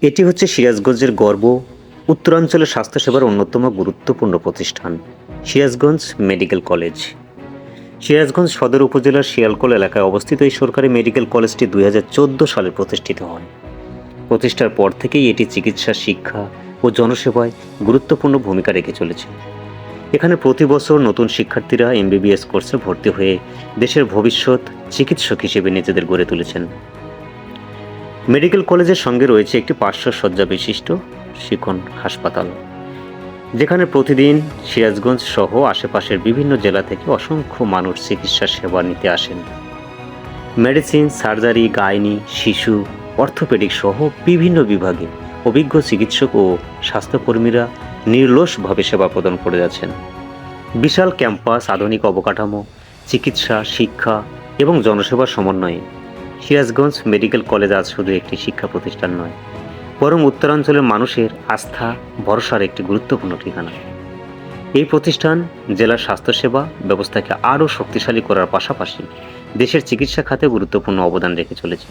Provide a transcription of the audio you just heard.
এটি হচ্ছে সিরাজগঞ্জের গর্ব, উত্তরাঞ্চলের স্বাস্থ্যসেবার অন্যতম গুরুত্বপূর্ণ প্রতিষ্ঠান সিরাজগঞ্জ মেডিকেল কলেজ। সিরাজগঞ্জ সদর উপজেলার শিয়ালকোল এলাকায় অবস্থিত এই সরকারি মেডিকেল কলেজটি 2014 সালে প্রতিষ্ঠিত হয়। প্রতিষ্ঠার পর থেকেই এটি চিকিৎসা, শিক্ষা ও জনসেবায় গুরুত্বপূর্ণ ভূমিকা রেখে চলেছে। এখানে প্রতি বছর নতুন শিক্ষার্থীরা এমবিবিএস কোর্সে ভর্তি হয়ে দেশের ভবিষ্যৎ চিকিৎসক হিসেবে নিজেদের গড়ে তুলেছেন। মেডিকেল কলেজের সঙ্গে রয়েছে একটি 500 শয্যা বিশিষ্ট শিখন হাসপাতাল, যেখানে প্রতিদিন সিরাজগঞ্জ সহ আশেপাশের বিভিন্ন জেলা থেকে অসংখ্য মানুষ চিকিৎসা সেবা নিতে আসেন। মেডিসিন, সার্জারি, গাইনি, শিশু, অর্থোপেডিক সহ বিভিন্ন বিভাগে অভিজ্ঞ চিকিৎসক ও স্বাস্থ্যকর্মীরা নির্লসভাবে সেবা প্রদান করে যাচ্ছেন। বিশাল ক্যাম্পাস, আধুনিক অবকাঠামো, চিকিৎসা, শিক্ষা এবং জনসেবার সমন্বয়ে সিরাজগঞ্জ মেডিকেল কলেজ আজ শুধু একটি শিক্ষা প্রতিষ্ঠান নয়, বরং উত্তরাঞ্চলের মানুষের আস্থা, ভরসার একটি গুরুত্বপূর্ণ ঠিকানা। এই প্রতিষ্ঠান জেলার স্বাস্থ্যসেবা ব্যবস্থাকে আরও শক্তিশালী করার পাশাপাশি দেশের চিকিৎসা খাতে গুরুত্বপূর্ণ অবদান রেখে চলেছে।